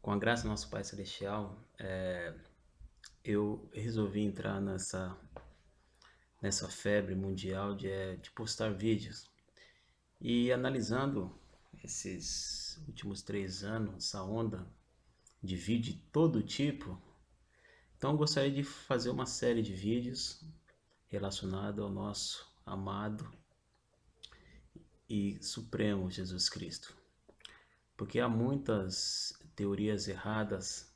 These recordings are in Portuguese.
Com a graça do nosso Pai Celestial, eu resolvi entrar nessa febre mundial de postar vídeos. E analisando esses últimos 3 anos, essa onda de vídeo de todo tipo, então eu gostaria de fazer uma série de vídeos relacionada ao nosso amado e supremo Jesus Cristo. Porque há muitas teorias erradas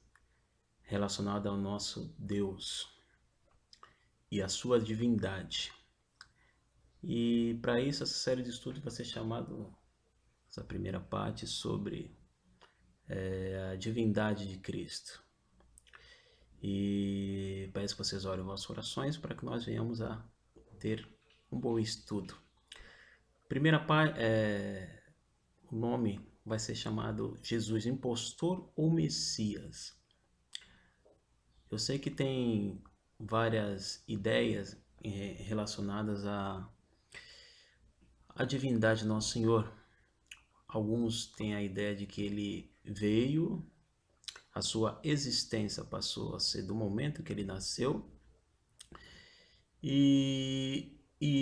relacionadas ao nosso Deus e a sua divindade. E para isso essa série de estudos vai ser chamado, essa primeira parte, sobre a divindade de Cristo. E peço que vocês orem vossas orações para que nós venhamos a ter um bom estudo. Primeira parte, o nome vai ser chamado Jesus, impostor ou Messias. Eu sei que tem várias ideias relacionadas à divindade do Nosso Senhor. Alguns têm a ideia de que ele veio, a sua existência passou a ser do momento que ele nasceu. E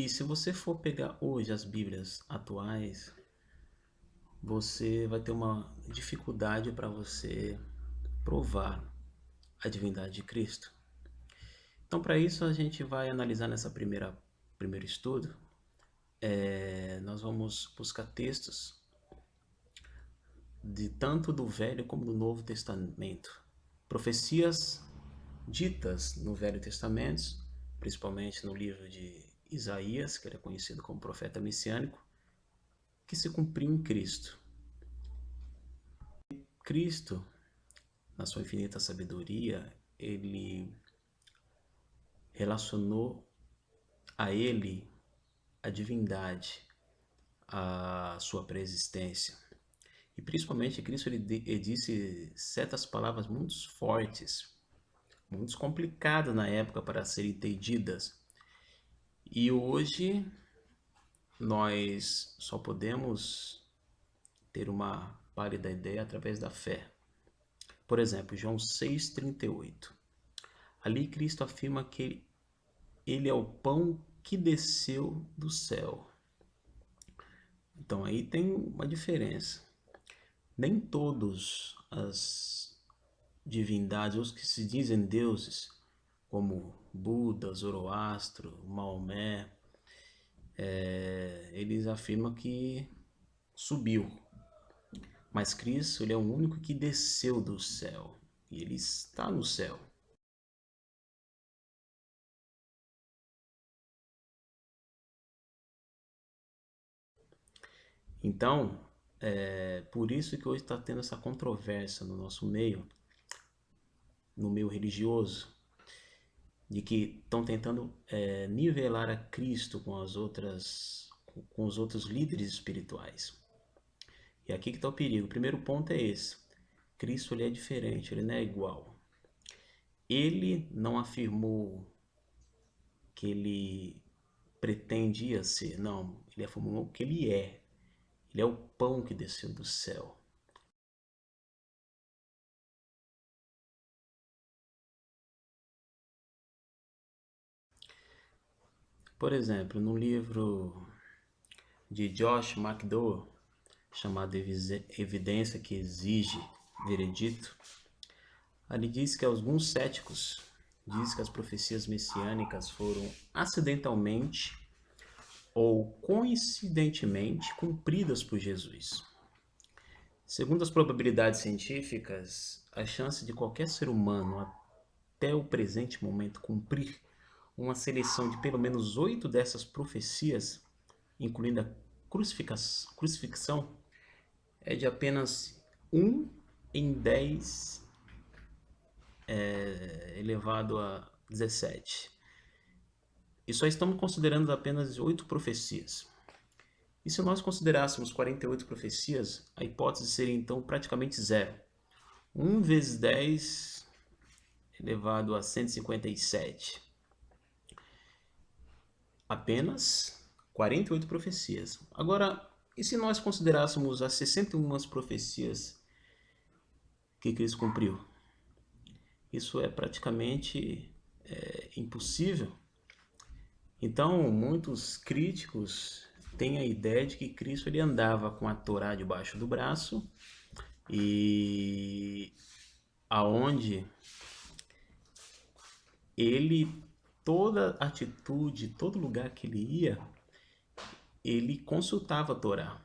se você for pegar hoje as Bíblias atuais, você vai ter uma dificuldade para você provar a divindade de Cristo. Então, para isso, a gente vai analisar nessa primeiro estudo. Nós vamos buscar textos de tanto do Velho como do Novo Testamento. Profecias ditas no Velho Testamento, principalmente no livro de Isaías, que ele é conhecido como profeta messiânico, que se cumpriu em Cristo. Cristo, na sua infinita sabedoria, ele relacionou a ele a divindade, a sua preexistência. E principalmente Cristo ele disse certas palavras muito fortes, muito complicadas na época para serem entendidas. E hoje nós só podemos ter uma pálida ideia através da fé. Por exemplo, João 6,38. Ali Cristo afirma que ele é o pão que desceu do céu. Então aí tem uma diferença. Nem todos as divindades, os que se dizem deuses, como Buda, Zoroastro, Maomé, eles afirmam que subiu. Mas Cristo, ele é o único que desceu do céu. E ele está no céu. Então, por isso que hoje está tendo essa controvérsia no nosso meio, no meio religioso, de que estão tentando nivelar a Cristo com com os outros líderes espirituais. E aqui que está o perigo. O primeiro ponto é esse. Cristo ele é diferente, ele não é igual. Ele não afirmou que ele pretendia ser, não. Ele afirmou que ele é. Ele é o pão que desceu do céu. Por exemplo, no livro de Josh McDowell, chamado Evidência que Exige Veredito, ali diz que alguns céticos dizem que as profecias messiânicas foram acidentalmente ou coincidentemente cumpridas por Jesus. Segundo as probabilidades científicas, a chance de qualquer ser humano até o presente momento cumprir uma seleção de pelo menos 8 dessas profecias, incluindo a crucifixão, é de apenas 1 em 10 elevado a 17. E só estamos considerando apenas 8 profecias. E se nós considerássemos 48 profecias, a hipótese seria então praticamente zero. 1 vezes 10 elevado a 157. Apenas 48 profecias. Agora, e se nós considerássemos as 61 profecias que Cristo cumpriu? Isso é praticamente impossível. Então, muitos críticos têm a ideia de que Cristo ele andava com a Torá debaixo do braço e aonde ele, toda atitude, todo lugar que ele ia, ele consultava a Torá.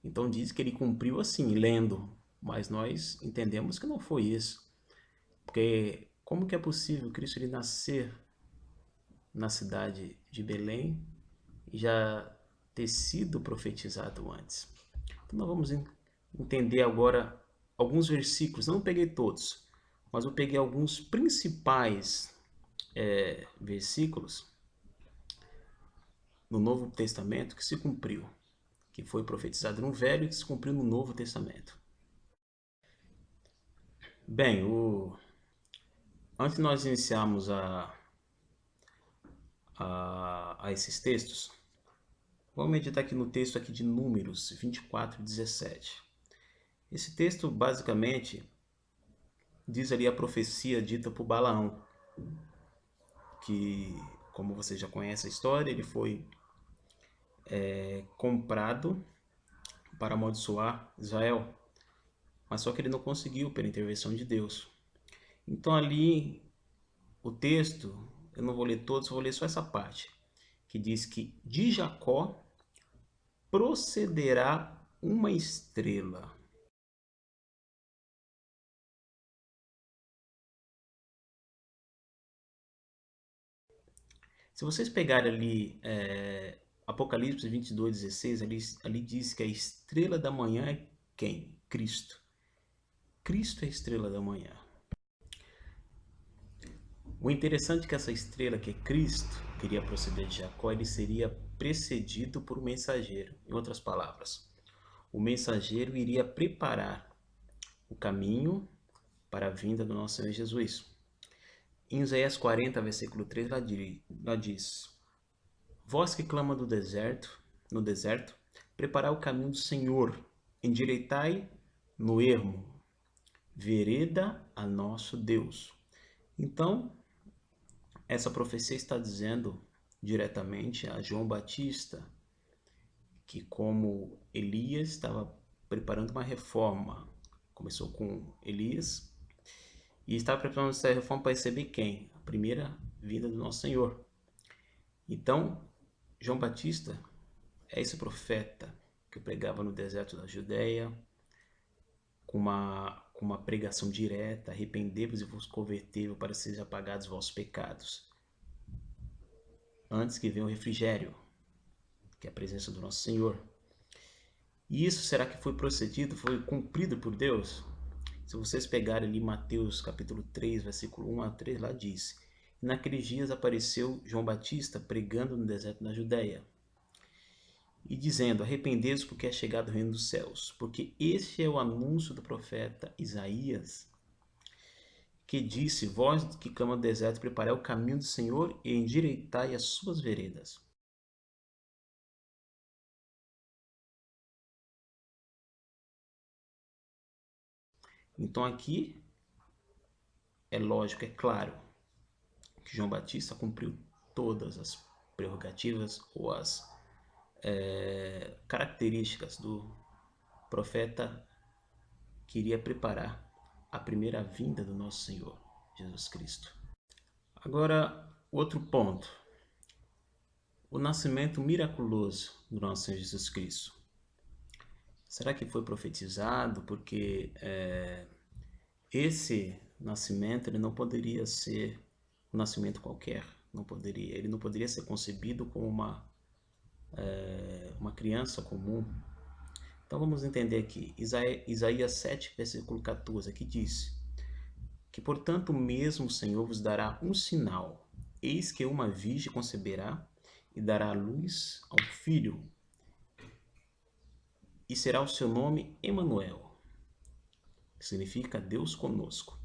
Então diz que ele cumpriu assim, lendo, mas nós entendemos que não foi isso. Porque como que é possível Cristo ele nascer na cidade de Belém e já ter sido profetizado antes? Então nós vamos entender agora alguns versículos, não peguei todos, mas eu peguei alguns principais versículos no Novo Testamento que se cumpriu, que foi profetizado no Velho e que se cumpriu no Novo Testamento. Bem, antes de nós iniciarmos a esses textos, vamos meditar aqui no texto aqui de Números 24, 17. Esse texto basicamente diz ali a profecia dita por Balaão, que, como você já conhece a história, ele foi comprado para amaldiçoar Israel, mas só que ele não conseguiu pela intervenção de Deus. Então ali o texto, eu não vou ler todos, vou ler só essa parte, que diz que de Jacó procederá uma estrela. Se vocês pegarem ali Apocalipse 22, 16, ali diz que a estrela da manhã é quem? Cristo. Cristo é a estrela da manhã. O interessante é que essa estrela que é Cristo, queria proceder de Jacó, ele seria precedido por um mensageiro. Em outras palavras, o mensageiro iria preparar o caminho para a vinda do nosso Senhor Jesus. Em Isaías 40, versículo 3, lá diz: Vós que clama no deserto, preparai o caminho do Senhor, endireitai no ermo, vereda a nosso Deus. Então, essa profecia está dizendo diretamente a João Batista que, como Elias estava preparando uma reforma, começou com Elias, e estava preparando essa reforma para receber quem? A primeira vinda do nosso Senhor. Então, João Batista é esse profeta que pregava no deserto da Judéia, com uma pregação direta: arrependei-vos e vos convertei para sejam apagados vossos pecados. Antes que venha o refrigério, que é a presença do nosso Senhor. E isso será que foi procedido, foi cumprido por Deus? Se vocês pegarem ali Mateus capítulo 3, versículo 1 a 3, lá diz: naqueles dias apareceu João Batista pregando no deserto da Judéia e dizendo: arrependei-vos porque é chegado o reino dos céus, porque este é o anúncio do profeta Isaías, que disse: vós que clamam no deserto, preparai o caminho do Senhor e endireitai as suas veredas. Então aqui é lógico, é claro, que João Batista cumpriu todas as prerrogativas ou as características do profeta que iria preparar a primeira vinda do nosso Senhor Jesus Cristo. Agora, outro ponto: o nascimento miraculoso do nosso Senhor Jesus Cristo. Será que foi profetizado? Porque esse nascimento ele não poderia ser um nascimento qualquer. Ele não poderia ser concebido como uma criança comum. Então vamos entender aqui, Isaías 7, versículo 14, aqui diz que, portanto, mesmo o Senhor vos dará um sinal: eis que uma virgem conceberá e dará à luz a um filho, e será o seu nome Emanuel, que significa Deus conosco.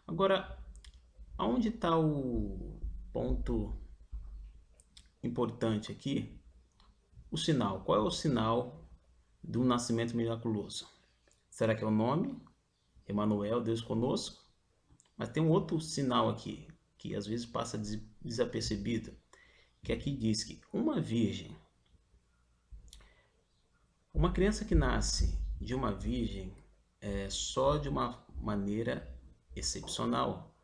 Agora, aonde está o ponto importante aqui? o sinal. Qual é o sinal do nascimento miraculoso? Será que é o nome? Emanuel, Deus conosco? Mas tem um outro sinal aqui, que às vezes passa desapercebido, que aqui diz que uma criança que nasce de uma virgem é só de uma maneira excepcional.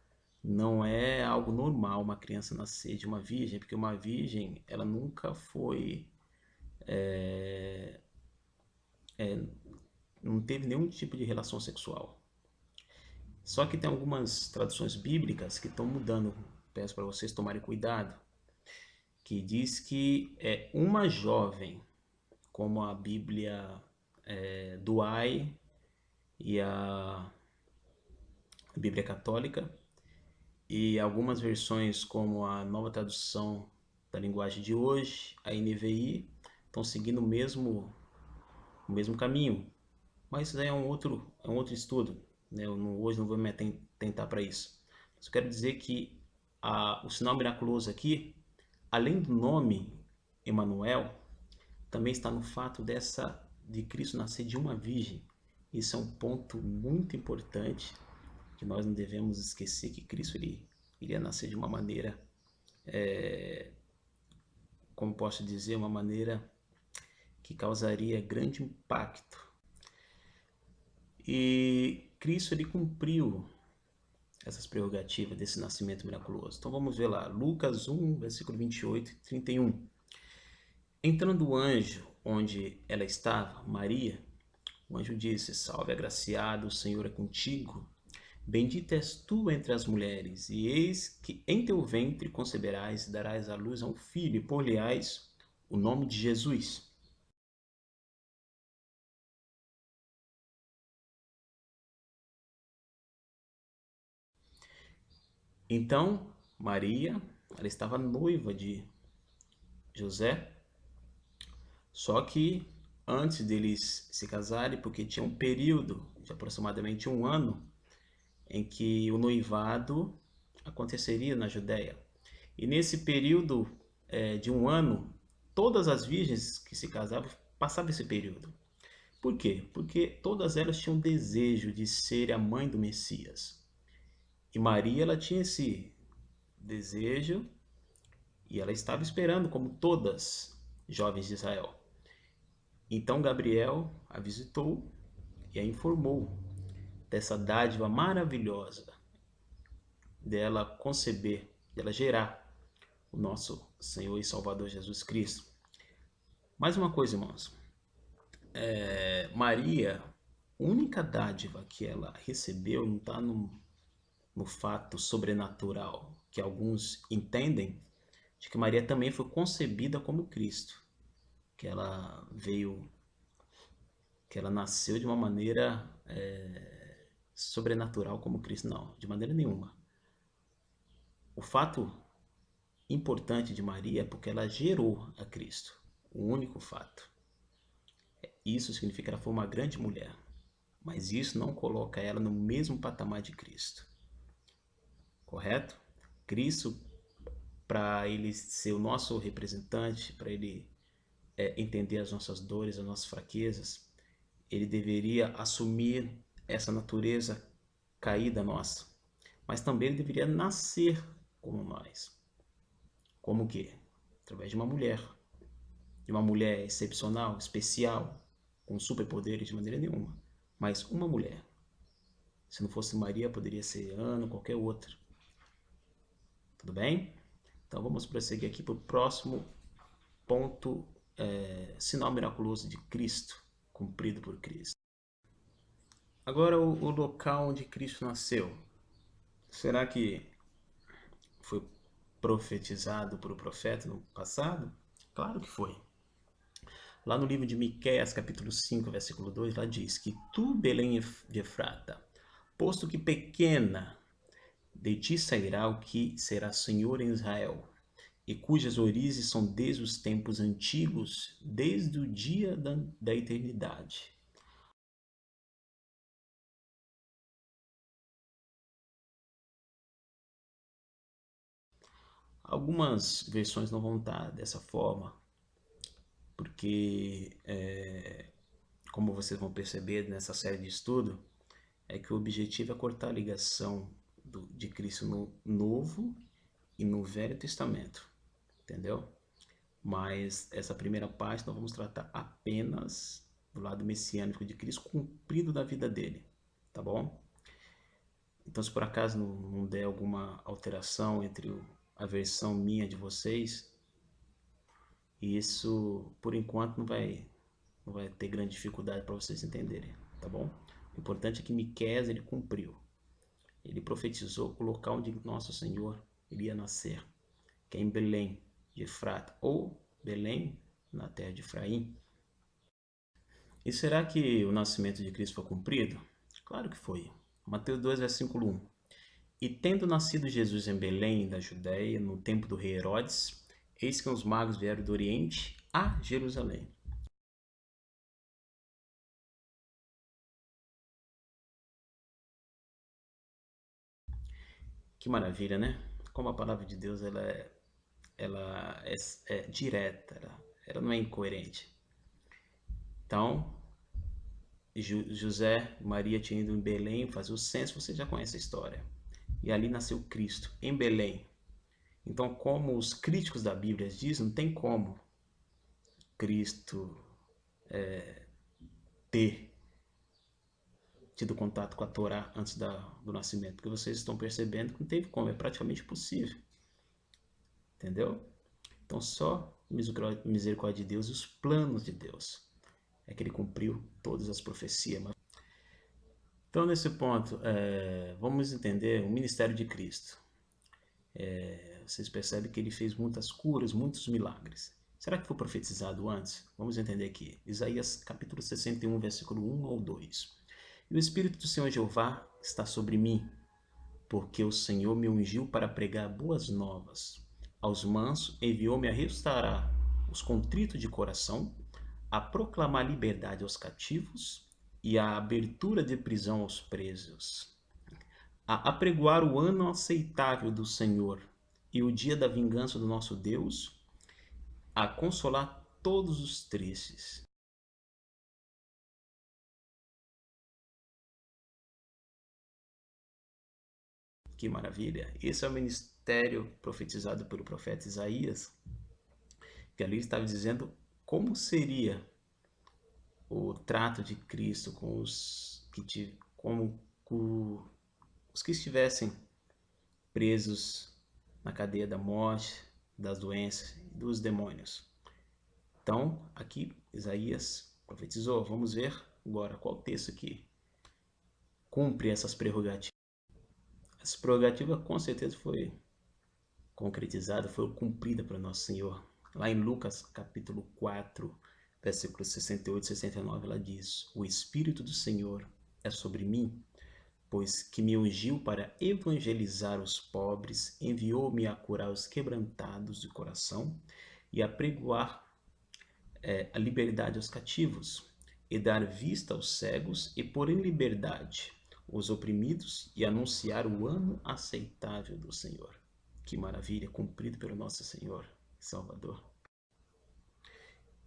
Não é algo normal uma criança nascer de uma virgem, porque uma virgem, ela nunca foi, não teve nenhum tipo de relação sexual. Só que tem algumas traduções bíblicas que estão mudando. Peço para vocês tomarem cuidado, que diz que é uma jovem, como a Bíblia do Ai e a Bíblia Católica, e algumas versões como a Nova Tradução da Linguagem de Hoje, a NVI, estão seguindo o mesmo caminho. Mas isso daí é um outro estudo, né? Hoje não vou me atentar para isso. Mas eu quero dizer que o sinal miraculoso aqui, além do nome Emanuel, também está no fato de Cristo nascer de uma virgem. Isso é um ponto muito importante, que nós não devemos esquecer, que Cristo iria nascer de uma maneira, como posso dizer, uma maneira que causaria grande impacto. E Cristo cumpriu essas prerrogativas desse nascimento miraculoso. Então vamos ver lá, Lucas 1, versículo 28 e 31. Entrando o anjo onde ela estava, Maria, o anjo disse: Salve, agraciado, o Senhor é contigo. Bendita és tu entre as mulheres, e eis que em teu ventre conceberás e darás à luz a um filho, e por-lhe-ás o nome de Jesus. Então, Maria, ela estava noiva de José, só que antes deles se casarem, porque tinha um período de aproximadamente um ano em que o noivado aconteceria na Judéia. E nesse período de um ano, todas as virgens que se casavam passavam esse período. Por quê? Porque todas elas tinham desejo de ser a mãe do Messias. E Maria, ela tinha esse desejo e ela estava esperando, como todas jovens de Israel. Então Gabriel a visitou e a informou dessa dádiva maravilhosa dela conceber, dela gerar o nosso Senhor e Salvador Jesus Cristo. Mais uma coisa, irmãos. Maria, a única dádiva que ela recebeu não está no fato sobrenatural, que alguns entendem, de que Maria também foi concebida como Cristo, que ela veio, que ela nasceu de uma maneira sobrenatural como Cristo. Não, de maneira nenhuma. O fato importante de Maria é porque ela gerou a Cristo, o único fato. Isso significa que ela foi uma grande mulher, mas isso não coloca ela no mesmo patamar de Cristo, correto? Cristo, para ele ser o nosso representante, para ele entender as nossas dores, as nossas fraquezas, ele deveria assumir essa natureza caída nossa, mas também ele deveria nascer como nós. Como que? Através de uma mulher excepcional, especial, com superpoderes de maneira nenhuma, mas uma mulher. Se não fosse Maria, poderia ser Ana, qualquer outra. Tudo bem? Então vamos prosseguir aqui para o próximo ponto, sinal miraculoso de Cristo, cumprido por Cristo. Agora o local onde Cristo nasceu. Será que foi profetizado por o profeta no passado? Claro que foi. Lá no livro de Miqueias, capítulo 5, versículo 2, lá diz que tu, Belém de Efrata, posto que pequena, de ti sairá o que será Senhor em Israel, e cujas orizes são desde os tempos antigos, desde o dia da eternidade. Algumas versões não vão estar dessa forma, porque, como vocês vão perceber nessa série de estudo, é que o objetivo é cortar a ligação de Cristo no Novo e no Velho Testamento, entendeu? Mas essa primeira parte nós vamos tratar apenas do lado messiânico de Cristo, cumprido da vida dele, tá bom? Então, se por acaso não der alguma alteração entre a versão minha de vocês, isso, por enquanto, não vai ter grande dificuldade para vocês entenderem, tá bom? O importante é que Miqueias, ele cumpriu. Ele profetizou o local onde nosso Senhor iria nascer, que é em Belém de Efrata, ou Belém, na terra de Efraim. E será que o nascimento de Cristo foi cumprido? Claro que foi. Mateus 2, versículo 1. E tendo nascido Jesus em Belém da Judéia, no tempo do rei Herodes, eis que os magos vieram do Oriente a Jerusalém. Que maravilha, né? Como a palavra de Deus ela é direta, ela não é incoerente. Então, José e Maria tinham ido em Belém fazer o censo, você já conhece a história. E ali nasceu Cristo, em Belém. Então, como os críticos da Bíblia dizem, não tem como Cristo ter tido contato com a Torá antes do nascimento, porque vocês estão percebendo que não teve como, é praticamente impossível. Entendeu? Então, só misericórdia de Deus e os planos de Deus é que ele cumpriu todas as profecias. Então, nesse ponto, vamos entender o ministério de Cristo. Vocês percebem que ele fez muitas curas, muitos milagres. Será que foi profetizado antes? Vamos entender aqui. Isaías capítulo 61, versículo 1 ao 2. E o Espírito do Senhor Jeová está sobre mim, porque o Senhor me ungiu para pregar boas novas. Aos mansos enviou-me a restaurar os contritos de coração, a proclamar liberdade aos cativos e a abertura de prisão aos presos, a apregoar o ano aceitável do Senhor e o dia da vingança do nosso Deus, a consolar todos os tristes. Que maravilha! Esse é o ministério profetizado pelo profeta Isaías, que ali estava dizendo como seria o trato de Cristo com os que estivessem presos na cadeia da morte, das doenças e dos demônios. Então, aqui Isaías profetizou. Vamos ver agora qual texto aqui cumpre essas prerrogativas. Essa prerrogativa com certeza foi concretizada, foi cumprida para nosso Senhor. Lá em Lucas capítulo 4, versículos 68 e 69, ela diz: o Espírito do Senhor é sobre mim, pois que me ungiu para evangelizar os pobres, enviou-me a curar os quebrantados de coração e a pregoar a liberdade aos cativos, e dar vista aos cegos, e pôr em liberdade os oprimidos, e anunciar o ano aceitável do Senhor. Que maravilha, cumprido pelo nosso Senhor Salvador.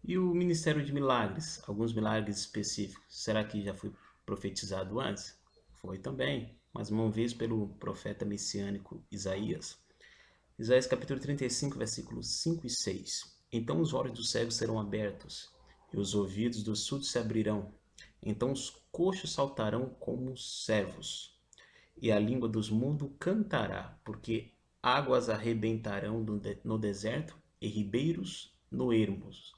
E o ministério de milagres, alguns milagres específicos, será que já foi profetizado antes? Foi também, mas uma vez pelo profeta messiânico Isaías. Isaías capítulo 35, versículos 5 e 6. Então os olhos dos cegos serão abertos, e os ouvidos dos surdos se abrirão. Então os coxos saltarão como servos, e a língua dos mudos cantará, porque águas arrebentarão no deserto, e ribeiros no ermos.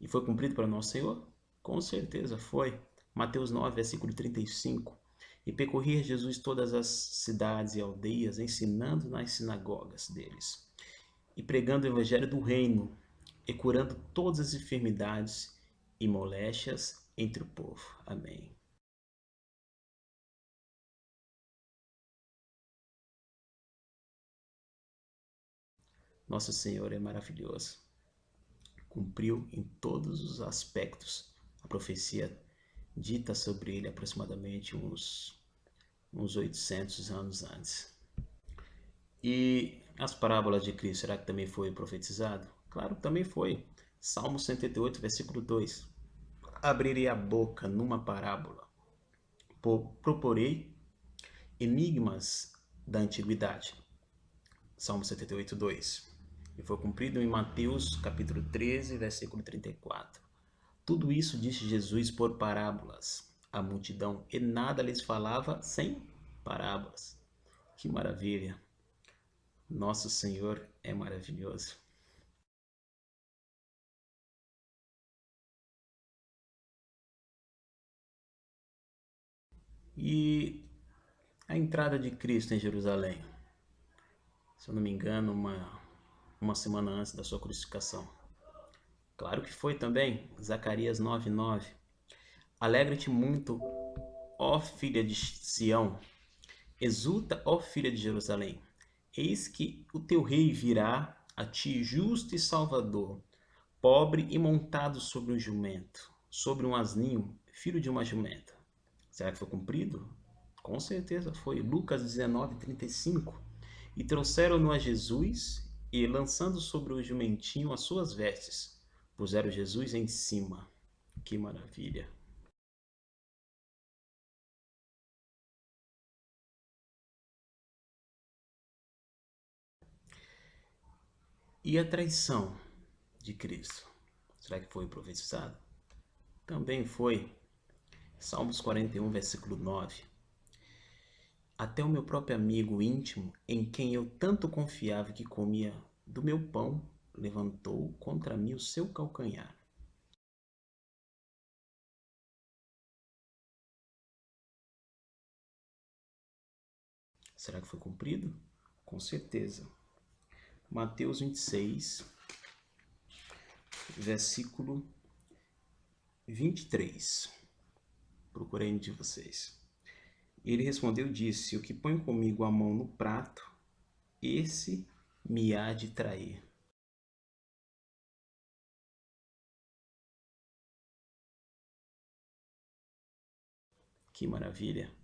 E foi cumprido para nosso Senhor? Com certeza foi. Mateus 9, versículo 35. E percorria Jesus todas as cidades e aldeias, ensinando nas sinagogas deles, e pregando o evangelho do reino, e curando todas as enfermidades e moléstias entre o povo. Amém. Nosso Senhor é maravilhoso. Cumpriu em todos os aspectos a profecia dita sobre ele aproximadamente uns 800 anos antes. E as parábolas de Cristo, será que também foi profetizado? Claro que também foi. Salmo 108, versículo 2. Abrirei a boca numa parábola, proporei enigmas da antiguidade. Salmo 78, 2. E foi cumprido em Mateus, capítulo 13, versículo 34. Tudo isso disse Jesus por parábolas à multidão, e nada lhes falava sem parábolas. Que maravilha! Nosso Senhor é maravilhoso. E a entrada de Cristo em Jerusalém, se eu não me engano, uma semana antes da sua crucificação. Claro que foi também, Zacarias 9:9. Alegra-te muito, ó filha de Sião, exulta, ó filha de Jerusalém. Eis que o teu rei virá a ti, justo e salvador, pobre e montado sobre um jumento, sobre um asninho, filho de uma jumenta. Será que foi cumprido? Com certeza foi. Lucas 19:35. E trouxeram-no a Jesus, e lançando sobre o jumentinho as suas vestes, puseram Jesus em cima. Que maravilha! E a traição de Cristo? Será que foi profetizado? Também foi. Salmos 41, versículo 9. Até o meu próprio amigo íntimo, em quem eu tanto confiava que comia do meu pão, levantou contra mim o seu calcanhar. Será que foi cumprido? Com certeza. Mateus 26, versículo 23. Procurei de vocês. Ele respondeu e disse: o que põe comigo a mão no prato, esse me há de trair. Que maravilha!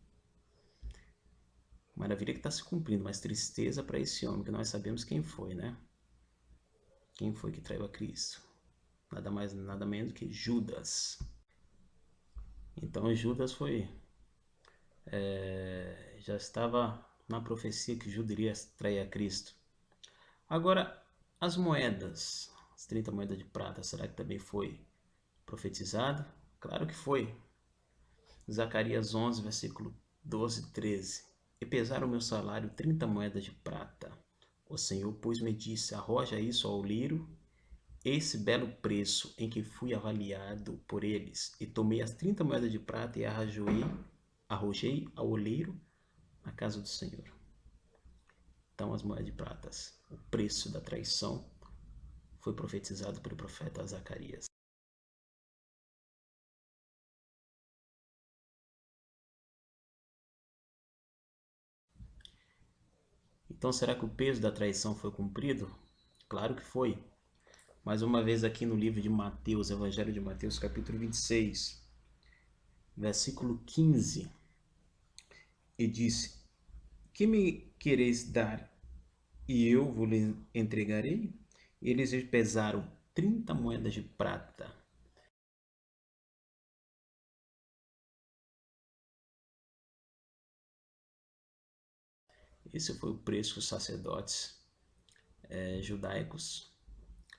Maravilha que está se cumprindo, mas tristeza para esse homem, que nós sabemos quem foi, né? Quem foi que traiu a Cristo? Nada mais, nada menos que Judas. Então Judas foi... já estava na profecia que Judas iria trair a Cristo. Agora, as moedas, as 30 moedas de prata, será que também foi profetizado? Claro que foi. Zacarias 11, versículo 12 e 13. E pesaram o meu salário 30 moedas de prata. O Senhor, pois, me disse: arroja isso ao oleiro, esse belo preço em que fui avaliado por eles. E tomei as 30 moedas de prata e arrojei ao oleiro na casa do Senhor. Então, as moedas de prata, o preço da traição, foi profetizado pelo profeta Zacarias. Então, será que o peso da traição foi cumprido? Claro que foi. Mais uma vez aqui no livro de Mateus, Evangelho de Mateus, capítulo 26, versículo 15. E disse: que me quereis dar, e eu vos entregarei? Eles pesaram 30 moedas de prata. Esse foi o preço que os sacerdotes judaicos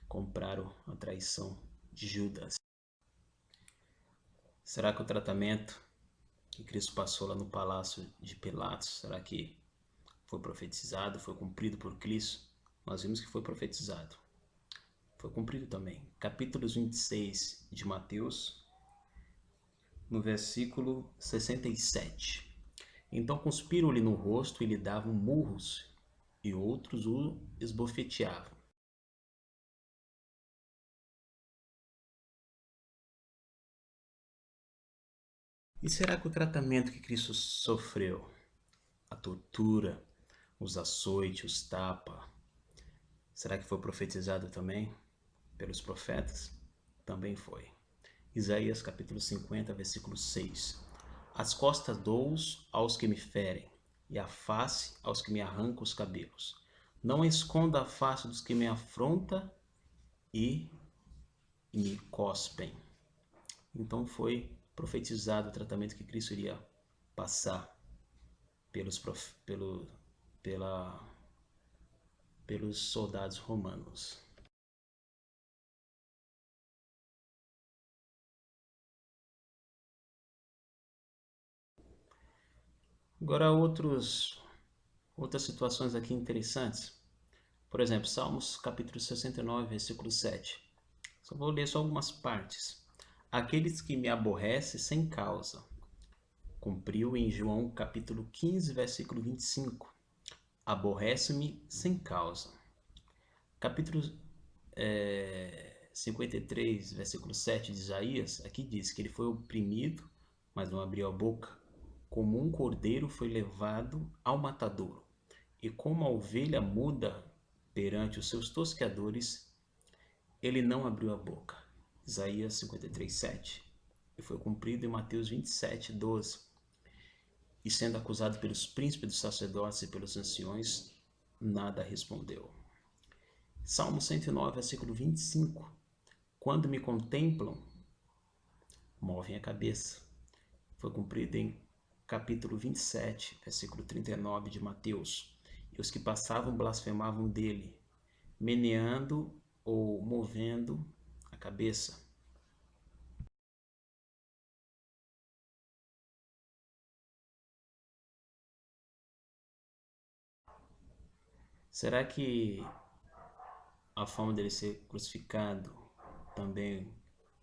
compraram a traição de Judas. Será que o tratamento que Cristo passou lá no palácio de Pilatos, será que foi profetizado, foi cumprido por Cristo? Nós vimos que foi profetizado. Foi cumprido também. Capítulo 26 de Mateus, no versículo 67. Então cuspiram-lhe no rosto e lhe davam murros, e outros o esbofeteavam. E será que o tratamento que Cristo sofreu, a tortura, os açoites, os tapas, será que foi profetizado também pelos profetas? Também foi. Isaías capítulo 50, versículo 6. As costas dou aos que me ferem, e a face aos que me arrancam os cabelos. Não esconda a face dos que me afronta, e e me cospem. Então foi profetizado o tratamento que Cristo iria passar pelos soldados romanos. Agora outras situações aqui interessantes. Por exemplo, Salmos capítulo 69, versículo 7. Vou ler só algumas partes. Aqueles que me aborrecem sem causa. Cumpriu em João capítulo 15, versículo 25. Aborrece-me sem causa. Capítulo 53, versículo 7 de Isaías, aqui diz que ele foi oprimido, mas não abriu a boca. Como um cordeiro foi levado ao matadouro, e como a ovelha muda perante os seus tosqueadores, ele não abriu a boca. Isaías 53, 7. E foi cumprido em Mateus 27, 12. E sendo acusado pelos príncipes dos sacerdotes e pelos anciões, nada respondeu. Salmo 109, versículo 25. Quando me contemplam, movem a cabeça. Foi cumprido em capítulo 27, versículo 39 de Mateus. E os que passavam blasfemavam dele, meneando ou movendo a cabeça. Será que a forma dele ser crucificado, também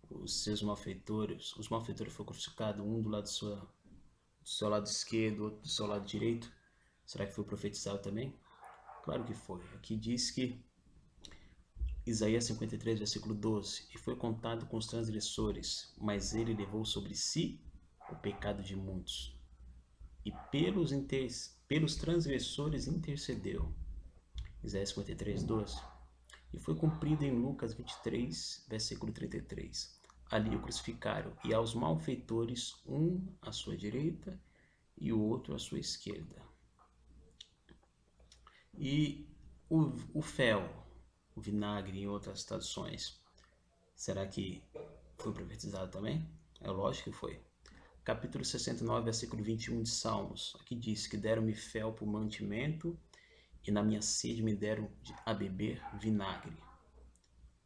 os malfeitores foram crucificados, um do lado do seu lado esquerdo, outro do seu lado direito? Será que foi profetizado também? Claro que foi. Aqui diz que Isaías 53, versículo 12. E foi contado com os transgressores, mas ele levou sobre si o pecado de muitos. E pelos transgressores intercedeu. Isaías 53, 12. E foi cumprido em Lucas 23, versículo 33. Ali o crucificaram, e aos malfeitores, um à sua direita e o outro à sua esquerda. E o fel, o vinagre em outras traduções, será que foi profetizado também? É lógico que foi. Capítulo 69, versículo 21 de Salmos. Aqui diz que deram-me fel por mantimento e na minha sede me deram a beber vinagre.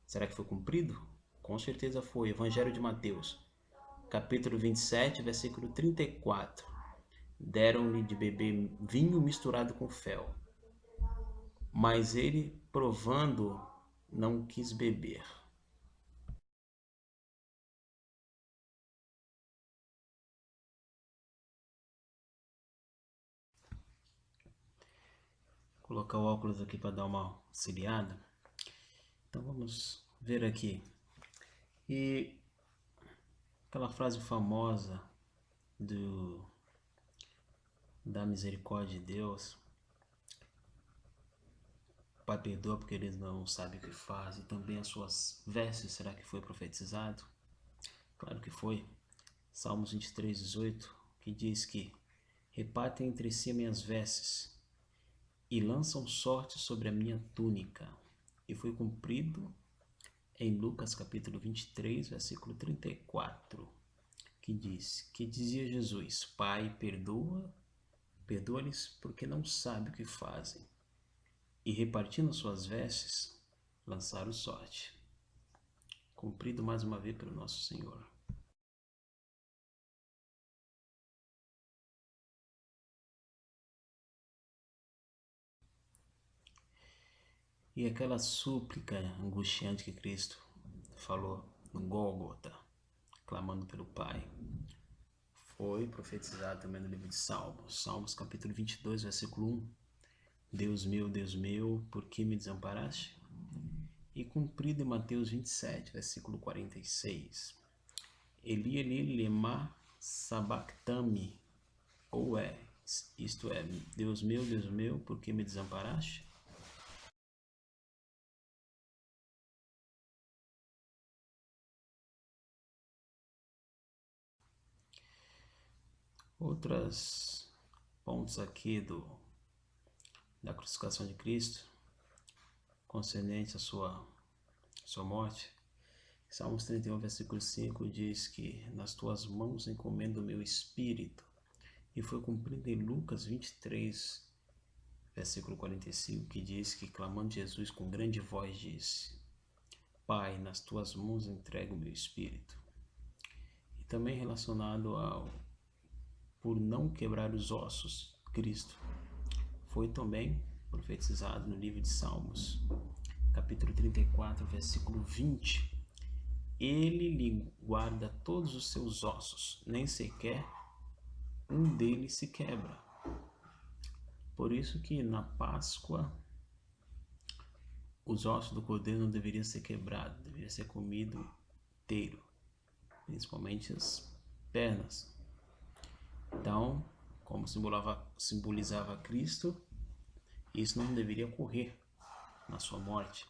Será que foi cumprido? Com certeza foi. Evangelho de Mateus, capítulo 27, versículo 34. Deram-lhe de beber vinho misturado com fel, mas ele, provando, não quis beber. Vou colocar o óculos aqui para dar uma auxiliada. Então vamos ver aqui. E aquela frase famosa da misericórdia de Deus: Pai, perdoa porque eles não sabem o que fazem. Também as suas vestes, será que foi profetizado? Claro que foi. Salmos 23, 18, que diz que repartem entre si minhas vestes e lançam sorte sobre a minha túnica. E foi cumprido em Lucas capítulo 23, versículo 34, que dizia Jesus: Pai, perdoa-lhes porque não sabem o que fazem. E repartindo suas vestes, lançaram sorte. Cumprido mais uma vez pelo nosso Senhor. E aquela súplica angustiante que Cristo falou no Gólgota, clamando pelo Pai, foi profetizado também no livro de Salmos. Salmos capítulo 22, versículo 1. Deus meu, por que me desamparaste? E cumprido em Mateus 27, versículo 46. Eli, Eli, lema sabachthani, ou isto é, Deus meu, por que me desamparaste? Outros pontos aqui da crucificação de Cristo, concernente à sua morte, Salmos 31, versículo 5 diz que nas tuas mãos encomendo o meu espírito. E foi cumprido em Lucas 23, versículo 45, que diz que, clamando Jesus com grande voz, disse: Pai, nas tuas mãos entrego o meu espírito. E também relacionado ao por não quebrar os ossos, Cristo foi também profetizado no livro de Salmos, capítulo 34, versículo 20. Ele lhe guarda todos os seus ossos, nem sequer um deles se quebra. Por isso que na Páscoa os ossos do cordeiro não deveriam ser quebrados, deveria ser comido inteiro, principalmente as pernas. Então, como simbolizava Cristo, isso não deveria ocorrer na sua morte.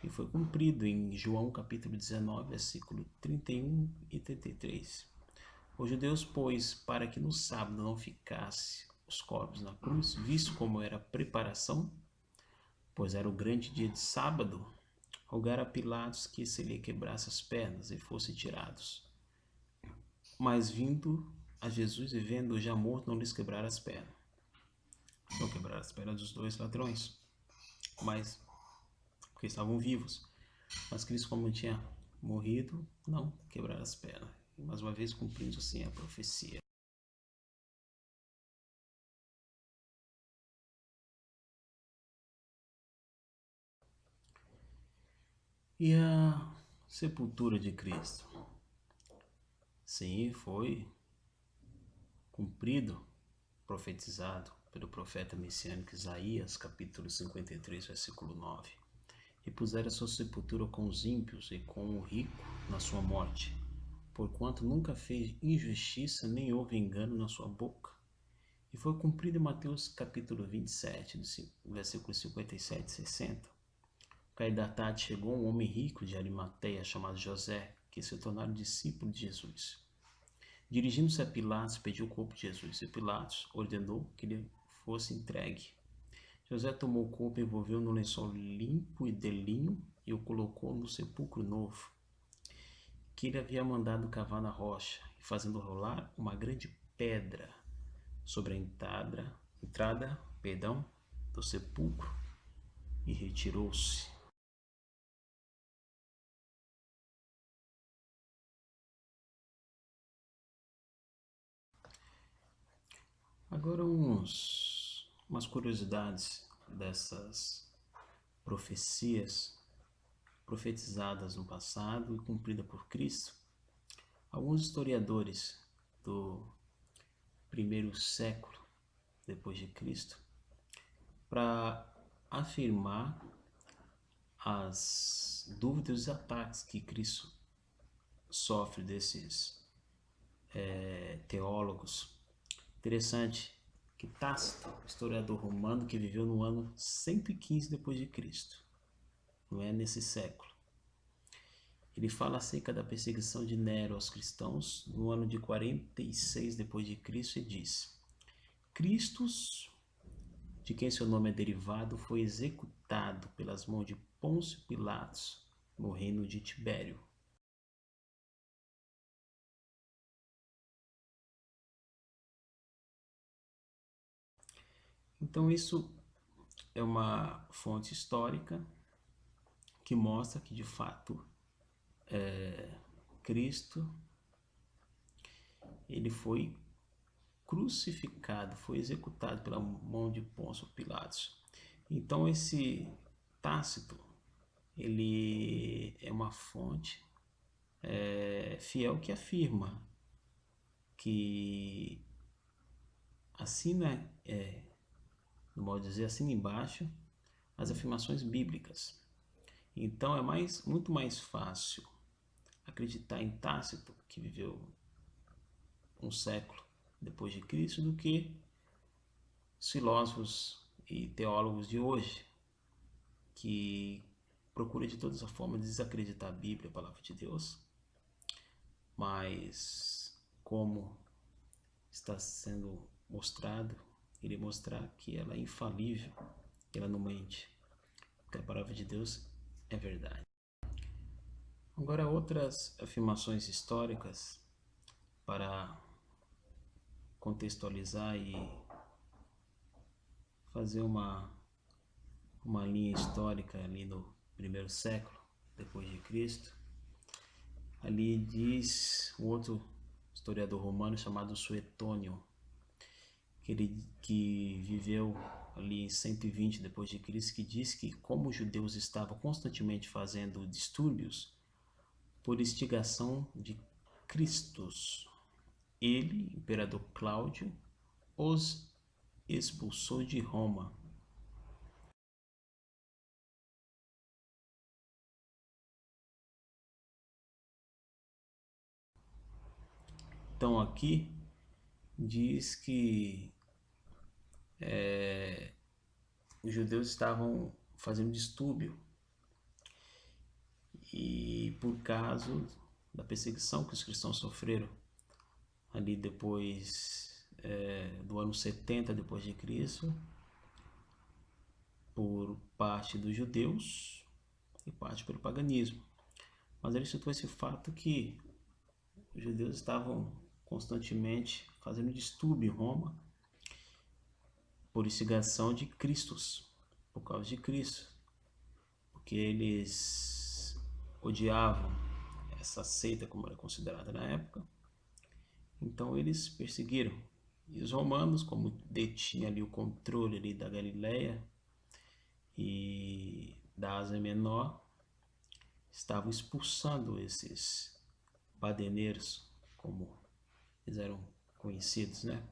E foi cumprido em João capítulo 19, versículo 31 e 33. Os judeus, pois, para que no sábado não ficasse os corpos na cruz, visto como era a preparação, pois era o grande dia de sábado, rogaram a Pilatos que se lhe quebrasse as pernas e fossem tirados. Mas vindo a Jesus e vendo-o já morto, não lhes quebraram as pernas. Não quebraram as pernas dos dois ladrões, mas porque estavam vivos. Mas Cristo, como tinha morrido, não quebraram as pernas. E mais uma vez cumprindo assim a profecia. E a sepultura de Cristo? Sim, foi cumprido, profetizado pelo profeta messiânico Isaías, capítulo 53, versículo 9. E puseram a sua sepultura com os ímpios e com o rico na sua morte, porquanto nunca fez injustiça, nem houve engano na sua boca. E foi cumprido em Mateus capítulo 27, versículos 57 e 60. Cair da tarde chegou um homem rico de Arimateia, chamado José, que se tornaram discípulo de Jesus. Dirigindo-se a Pilatos, pediu o corpo de Jesus, e Pilatos ordenou que lhe fosse entregue. José tomou o corpo, envolveu no lençol limpo e de linho e o colocou no sepulcro novo, que ele havia mandado cavar na rocha, e fazendo rolar uma grande pedra sobre a entrada do sepulcro, e retirou-se. Agora umas curiosidades dessas profecias profetizadas no passado e cumpridas por Cristo. Alguns historiadores do primeiro século depois de Cristo, para afirmar as dúvidas e ataques que Cristo sofre desses teólogos. Interessante que Tácito, historiador romano que viveu no ano 115 depois de Cristo, não é nesse século, ele fala acerca da perseguição de Nero aos cristãos no ano de 46 depois de Cristo e diz: Cristo, de quem seu nome é derivado, foi executado pelas mãos de Pôncio Pilatos no reino de Tibério. Então isso é uma fonte histórica que mostra que de fato Cristo ele foi crucificado, foi executado pela mão de Pôncio Pilatos. Então esse Tácito ele é uma fonte fiel que afirma que assina, no modo de dizer, assina embaixo as afirmações bíblicas. Então é muito mais fácil acreditar em Tácito, que viveu um século depois de Cristo, do que os filósofos e teólogos de hoje, que procuram de todas as formas desacreditar a Bíblia, a palavra de Deus, mas como está sendo mostrado, irei mostrar que ela é infalível, que ela não mente, porque a palavra de Deus é verdade. Agora, outras afirmações históricas para contextualizar e fazer uma linha histórica ali no primeiro século depois de Cristo. Ali diz um outro historiador romano chamado Suetônio, que viveu ali em 120 depois de Cristo, que diz que como os judeus estavam constantemente fazendo distúrbios por instigação de Cristos, ele, imperador Cláudio, os expulsou de Roma. Então aqui diz que os judeus estavam fazendo distúrbio e por causa da perseguição que os cristãos sofreram ali depois do ano 70 depois de Cristo, por parte dos judeus e parte pelo paganismo. Mas ele citou esse fato que os judeus estavam constantemente fazendo distúrbio em Roma por instigação de Cristos, por causa de Cristo, porque eles odiavam essa seita como era considerada na época. Então eles perseguiram. E os romanos, como detinham ali o controle ali da Galileia e da Ásia Menor, estavam expulsando esses badeneiros, como eles eram conhecidos, né?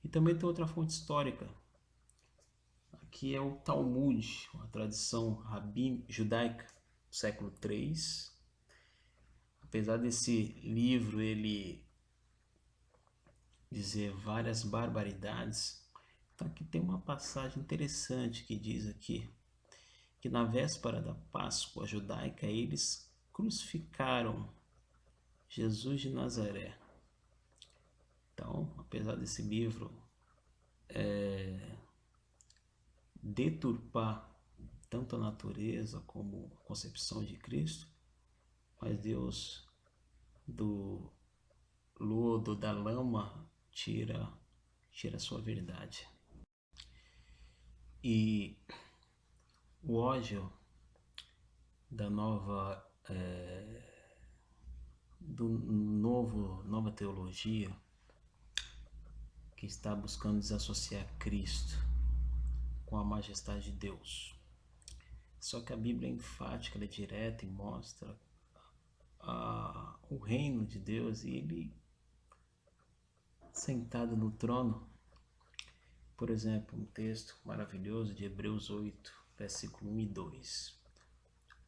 E também tem outra fonte histórica. Aqui é o Talmud, uma tradição judaica do século III. Apesar desse livro ele dizer várias barbaridades, então aqui tem uma passagem interessante que diz aqui que na véspera da Páscoa judaica eles crucificaram Jesus de Nazaré. Então, apesar desse livro deturpar tanto a natureza como a concepção de Cristo, mas Deus do lodo, da lama, tira a sua verdade. E o ódio da nova nova teologia que está buscando desassociar Cristo com a majestade de Deus. Só que a Bíblia é enfática, ela é direta e mostra o reino de Deus e ele sentado no trono. Por exemplo, um texto maravilhoso de Hebreus 8, versículo 1 e 2.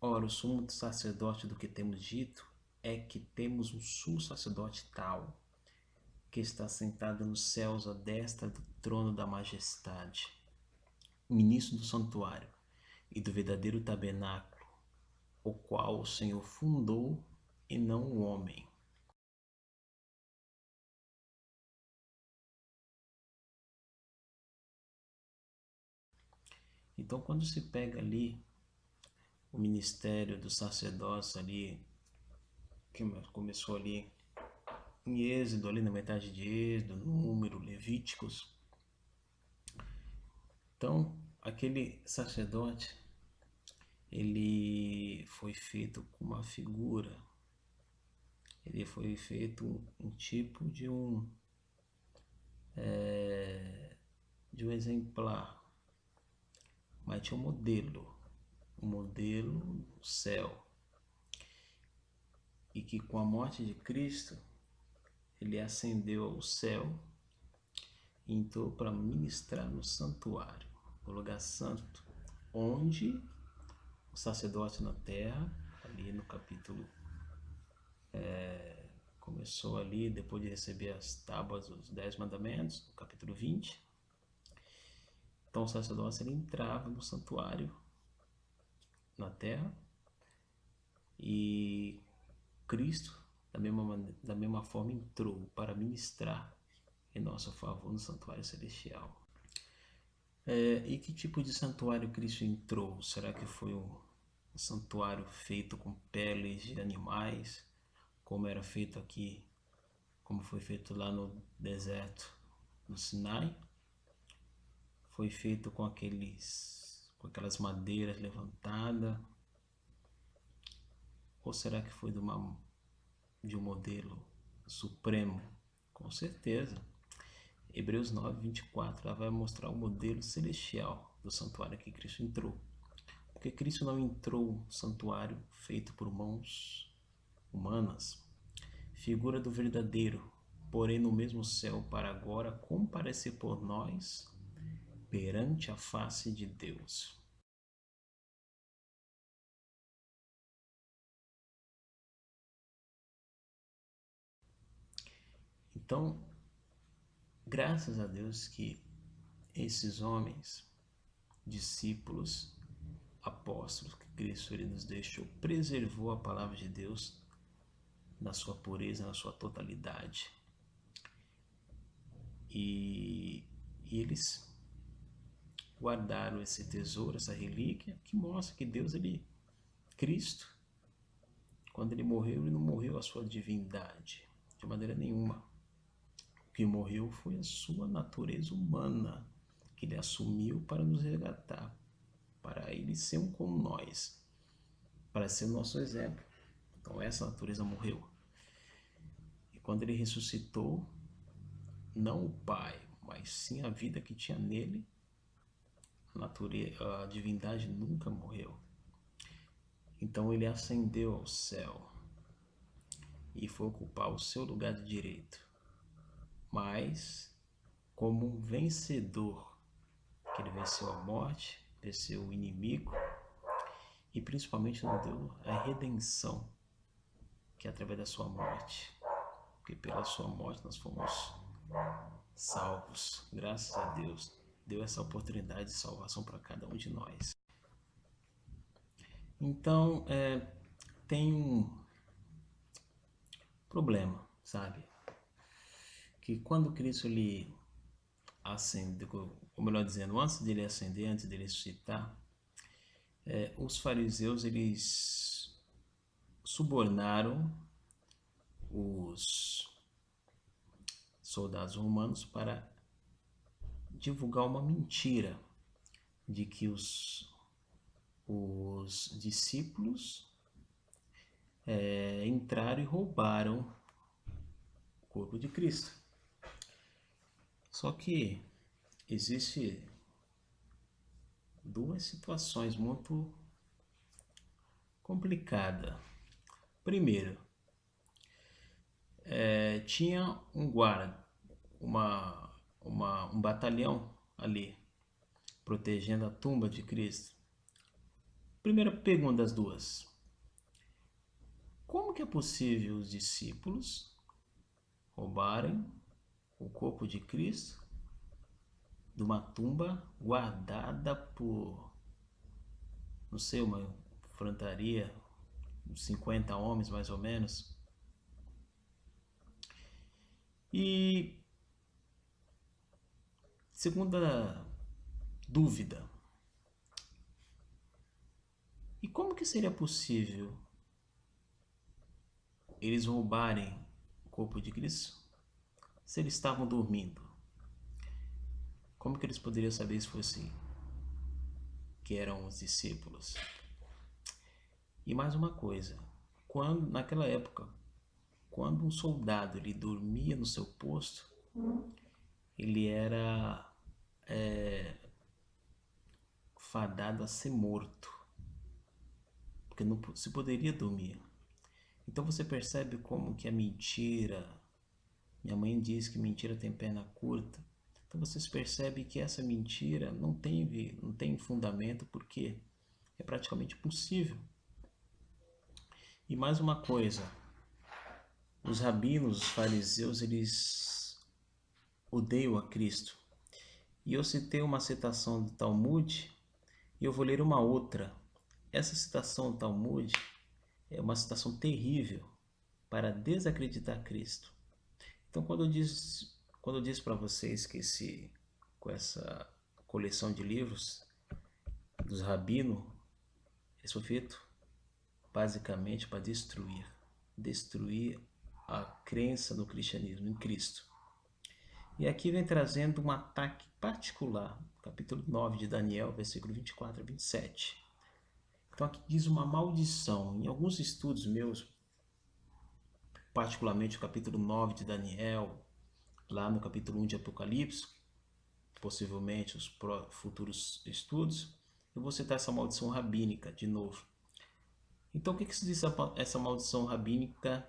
Ora, o sumo sacerdote do que temos dito é que temos um sumo sacerdote tal, que está sentado nos céus à destra do trono da majestade, ministro do santuário e do verdadeiro tabernáculo, o qual o Senhor fundou e não o homem. Então, quando se pega ali o ministério do sacerdócio ali, que começou ali em Êxodo, ali na metade de Êxodo, Número, Levíticos. Então, aquele sacerdote, ele foi feito com uma figura, ele foi feito um tipo de um exemplar, mas tinha um modelo no céu, e que com a morte de Cristo, ele ascendeu ao céu e entrou para ministrar no santuário, o lugar santo, onde o sacerdote na terra, ali no capítulo, começou ali, depois de receber as tábuas dos 10 mandamentos, no capítulo 20. Então o sacerdote ele entrava no santuário na terra e Cristo, da mesma forma, entrou para ministrar em nosso favor no santuário celestial. E que tipo de santuário Cristo entrou? Será que foi santuário feito com peles de animais, como era feito aqui, como foi feito lá no deserto, no Sinai. Foi feito com aquelas madeiras levantadas, ou será que foi de um modelo supremo? Com certeza. Hebreus 9:24 lá vai mostrar o modelo celestial do santuário que Cristo entrou. Porque Cristo não entrou no santuário feito por mãos humanas, figura do verdadeiro, porém no mesmo céu, para agora comparecer por nós perante a face de Deus. Então, graças a Deus que esses homens, discípulos, apóstolos que Cristo ele nos deixou, preservou a palavra de Deus na sua pureza, na sua totalidade. E eles guardaram esse tesouro, essa relíquia, que mostra que Deus, Cristo, quando ele morreu, ele não morreu a sua divindade, de maneira nenhuma. O que morreu foi a sua natureza humana, que ele assumiu para nos resgatar, para ele ser um como nós, para ser o nosso exemplo. Então essa natureza morreu. E quando ele ressuscitou, não o Pai, mas sim a vida que tinha nele, a divindade nunca morreu. Então ele ascendeu ao céu e foi ocupar o seu lugar de direito, mas como um vencedor, que ele venceu a morte, venceu o inimigo e principalmente nos deu a redenção, que é através da sua morte, porque pela sua morte nós fomos salvos, graças a Deus. Deu essa oportunidade de salvação para cada um de nós. Então, tem um problema, sabe? Que quando Cristo lhe ascendeu, ou melhor dizendo, antes dele ascender, antes dele ressuscitar, os fariseus, eles subornaram os soldados romanos para divulgar uma mentira de que os discípulos entraram e roubaram o corpo de Cristo. Só que existe duas situações muito complicadas. Primeiro, tinha um guarda, um batalhão ali, protegendo a tumba de Cristo. Primeira pergunta das duas: como que é possível os discípulos roubarem o corpo de Cristo de uma tumba guardada por, não sei, uma infantaria, uns 50 homens mais ou menos? E segunda dúvida: e como que seria possível eles roubarem o corpo de Cristo se eles estavam dormindo? Como que eles poderiam saber se fosse que eram os discípulos? E mais uma coisa, naquela época, quando um soldado ele dormia no seu posto, ele era fadado a ser morto, porque não se poderia dormir. Então você percebe como que a mentira, minha mãe diz que mentira tem perna curta. Então vocês percebem que essa mentira não tem fundamento, porque é praticamente impossível. E mais uma coisa, os rabinos, os fariseus, eles odeiam a Cristo. E eu citei uma citação do Talmud e eu vou ler uma outra. Essa citação do Talmud é uma citação terrível para desacreditar Cristo. Então, quando eu disse para vocês que com essa coleção de livros dos rabinos, esse foi feito basicamente para destruir a crença no cristianismo, em Cristo. E aqui vem trazendo um ataque particular, capítulo 9 de Daniel, versículo 24 a 27. Então aqui diz uma maldição. Em alguns estudos meus, particularmente o capítulo 9 de Daniel, lá no capítulo 1 de Apocalipse, possivelmente os futuros estudos, eu vou citar essa maldição rabínica de novo. Então o que se diz essa maldição rabínica,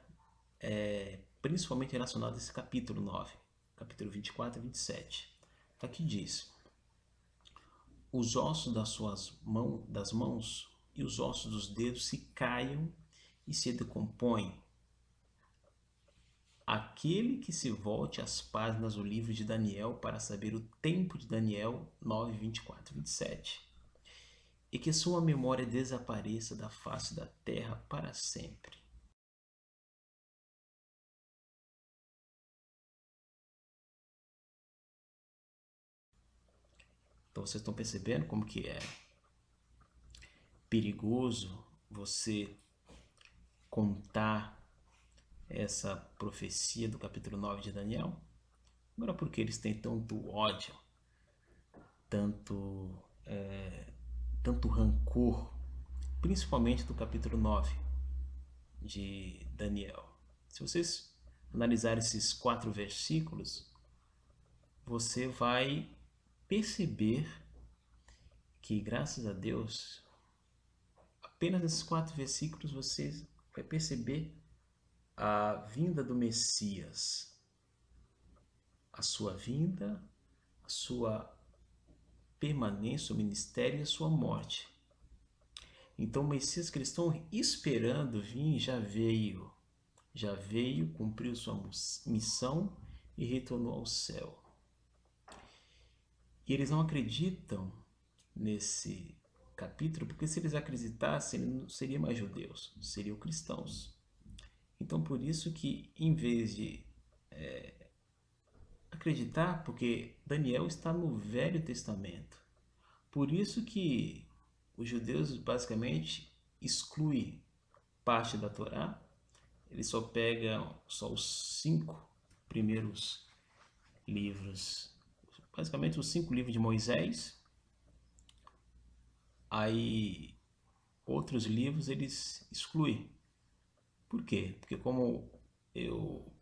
principalmente relacionada a esse capítulo 9, capítulo 24 e 27? Aqui diz: os ossos das mãos e os ossos dos dedos se caiam e se decompõem. Aquele que se volte às páginas do livro de Daniel para saber o tempo de Daniel 9, 24 e 27. E que sua memória desapareça da face da terra para sempre. Então vocês estão percebendo como que é perigoso você contar essa profecia do capítulo 9 de Daniel? Agora, porque eles têm tanto ódio, tanto rancor, principalmente do capítulo 9 de Daniel. Se vocês analisarem esses 4 versículos, você vai perceber que, graças a Deus, apenas nesses 4 versículos você vai perceber a vinda do Messias, a sua vinda, a sua permanência, o ministério e a sua morte. Então o Messias que eles estão esperando vir já veio, cumpriu sua missão e retornou ao céu. E eles não acreditam nesse capítulo, porque se eles acreditassem, eles não seriam mais judeus, seriam cristãos. Então por isso que, em vez de acreditar, porque Daniel está no Velho Testamento, por isso que os judeus basicamente excluem parte da Torá, eles só pegam só os 5 primeiros livros, basicamente os 5 livros de Moisés. Aí outros livros eles excluem. Por quê? Porque, como eu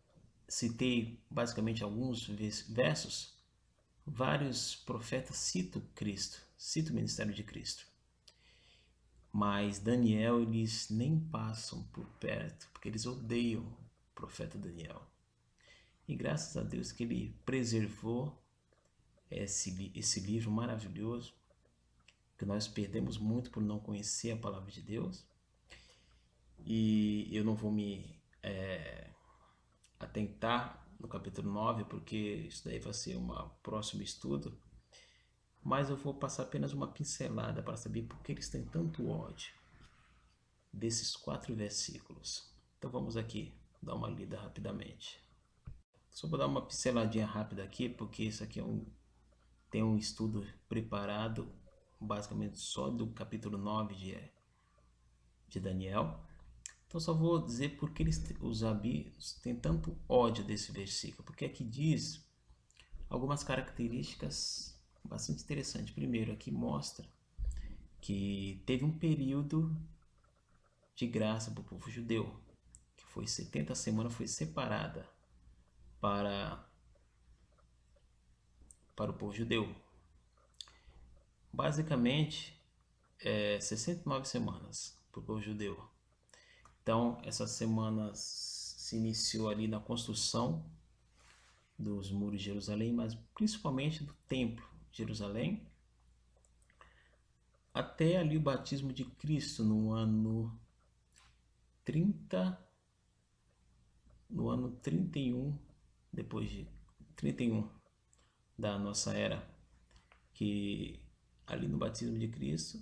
citei basicamente alguns versos, vários profetas citam Cristo, citam o ministério de Cristo. Mas Daniel, eles nem passam por perto, porque eles odeiam o profeta Daniel. E graças a Deus que ele preservou esse livro maravilhoso, que nós perdemos muito por não conhecer a palavra de Deus. E eu não vou me atentar no capítulo 9, porque isso daí vai ser um próximo estudo. Mas eu vou passar apenas uma pincelada para saber por que eles têm tanto ódio desses 4 versículos. Então vamos aqui dar uma lida rapidamente. Só vou dar uma pinceladinha rápida aqui, porque isso aqui tem um estudo preparado basicamente só do capítulo 9 de Daniel. Então só vou dizer por que os rabinos têm tanto ódio desse versículo, porque aqui diz algumas características bastante interessantes. Primeiro, aqui mostra que teve um período de graça para o povo judeu, que foi 70 semanas, foi separada para o povo judeu. Basicamente, 69 semanas para o povo judeu. Então, essas semanas se iniciou ali na construção dos muros de Jerusalém, mas principalmente do templo de Jerusalém, até ali o batismo de Cristo no ano 31, depois de 31 da nossa era, que ali no batismo de Cristo,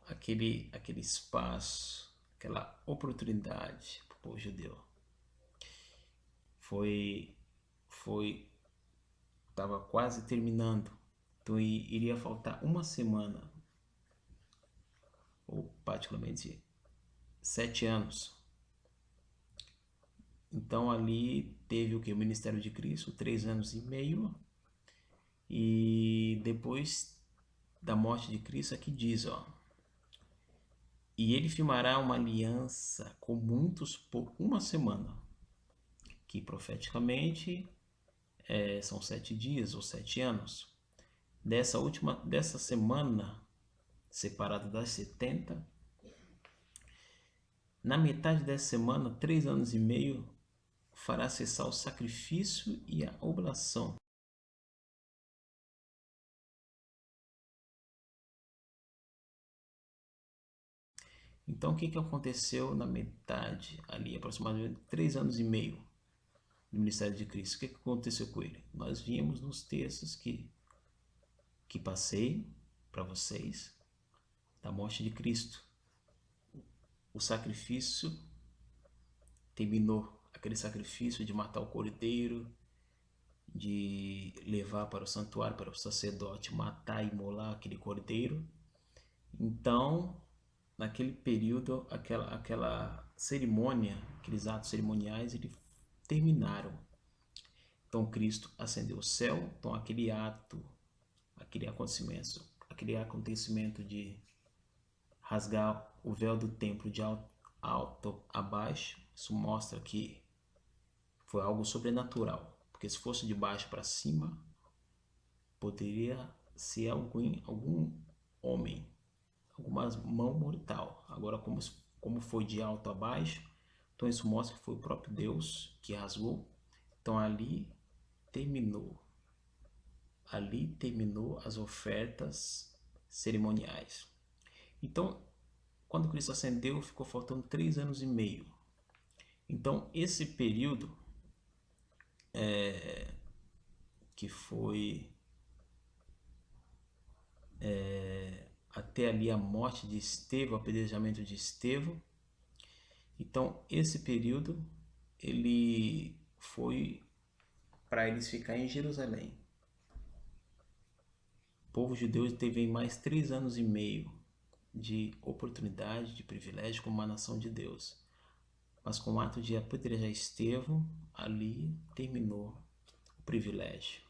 aquele espaço, aquela oportunidade para o povo judeu estava quase terminando. Então iria faltar uma semana, ou particularmente 7 anos. Então ali teve o que? O ministério de Cristo, 3 anos e meio. E depois da morte de Cristo, aqui diz, ó. E ele firmará uma aliança com muitos por uma semana, que profeticamente são 7 dias ou 7 anos. Dessa semana, separada das 70, na metade dessa semana, 3 anos e meio, fará cessar o sacrifício e a oblação. Então, o que aconteceu na metade ali, aproximadamente 3 anos e meio do ministério de Cristo? O que aconteceu com ele? Nós vimos nos textos que passei para vocês da morte de Cristo. O sacrifício terminou, aquele sacrifício de matar o cordeiro, de levar para o santuário, para o sacerdote matar e imolar aquele cordeiro. Então, naquele período, aquela cerimônia, aqueles atos cerimoniais, eles terminaram. Então, Cristo ascendeu ao céu. Então, aquele ato, aquele acontecimento de rasgar o véu do templo de alto a baixo, isso mostra que foi algo sobrenatural. Porque se fosse de baixo para cima, poderia ser algum homem, alguma mão mortal. Agora, como foi de alto a baixo, então isso mostra que foi o próprio Deus que rasgou. Então ali terminou as ofertas cerimoniais. Então, quando Cristo ascendeu, ficou faltando 3 anos e meio. Então, esse período que foi até ali a morte de Estevão, o apedrejamento de Estevão. Então, esse período, ele foi para eles ficar em Jerusalém. O povo judeu teve mais 3 anos e meio de oportunidade, de privilégio como uma nação de Deus. Mas com o ato de apedrejar Estevão, ali terminou o privilégio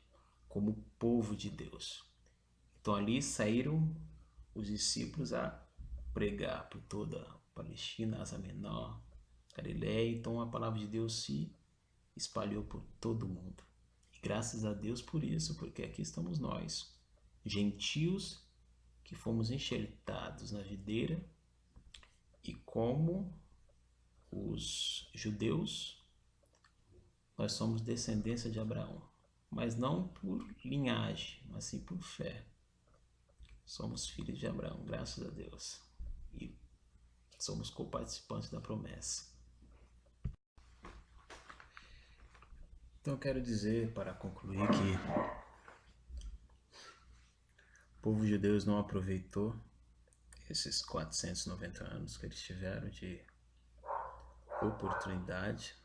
como povo de Deus. Então ali saíram os discípulos a pregar por toda a Palestina, Ásia Menor, Galileia. Então a palavra de Deus se espalhou por todo o mundo. E graças a Deus por isso, porque aqui estamos nós, gentios, que fomos enxertados na videira, e como os judeus, nós somos descendência de Abraão, mas não por linhagem, mas sim por fé. Somos filhos de Abraão, graças a Deus, e somos coparticipantes da promessa. Então eu quero dizer, para concluir, que o povo judeu não aproveitou esses 490 anos que eles tiveram de oportunidade,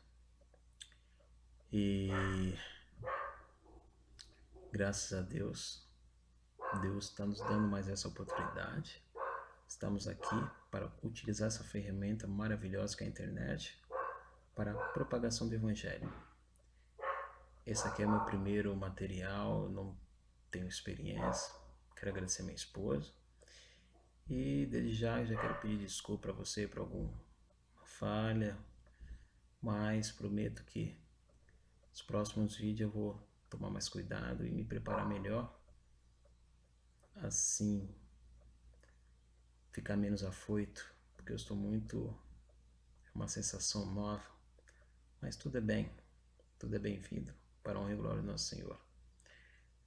e graças a Deus, Deus está nos dando mais essa oportunidade. Estamos aqui para utilizar essa ferramenta maravilhosa que é a internet para a propagação do Evangelho. Esse aqui é meu primeiro material, não tenho experiência. Quero agradecer a minha esposa. E desde já quero pedir desculpa para você por alguma falha, mas prometo que nos próximos vídeos eu vou tomar mais cuidado e me preparar melhor. Assim, ficar menos afoito, porque eu estou muito... é uma sensação nova, mas tudo é bem-vindo para a honra e glória do nosso Senhor.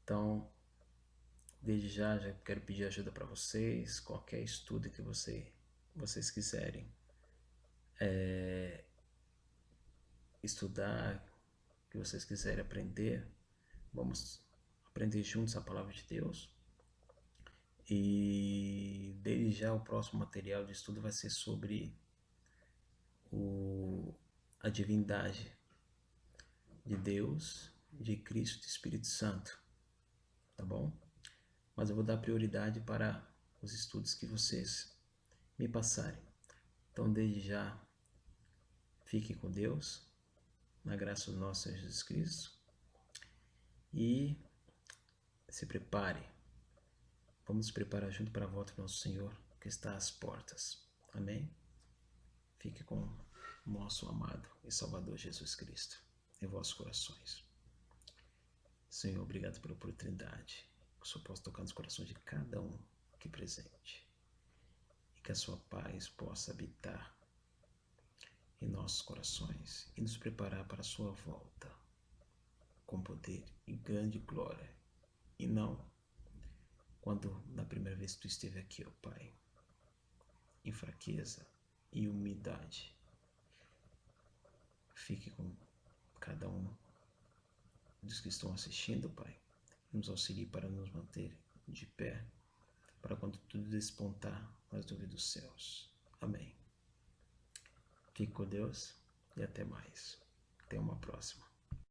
Então, desde já quero pedir ajuda para vocês, qualquer estudo que vocês quiserem estudar, que vocês quiserem aprender, vamos aprender juntos a palavra de Deus. E desde já o próximo material de estudo vai ser sobre a divindade de Deus, de Cristo e do Espírito Santo, tá bom? Mas eu vou dar prioridade para os estudos que vocês me passarem. Então, desde já, fique com Deus, na graça do nosso Senhor Jesus Cristo, e se prepare. Vamos nos preparar junto para a volta do nosso Senhor, que está às portas. Amém? Fique com o nosso amado e Salvador Jesus Cristo em vossos corações. Senhor, obrigado pela oportunidade que o Senhor possa tocar nos corações de cada um aqui presente, e que a sua paz possa habitar em nossos corações e nos preparar para a sua volta com poder e grande glória, e não quando na primeira vez que tu esteve aqui, ó Pai, em fraqueza e humildade. Fique com cada um dos que estão assistindo, Pai. Nos auxilie para nos manter de pé, para quando tudo despontar, nós ouvir dos céus. Amém. Fique com Deus e até mais. Até uma próxima.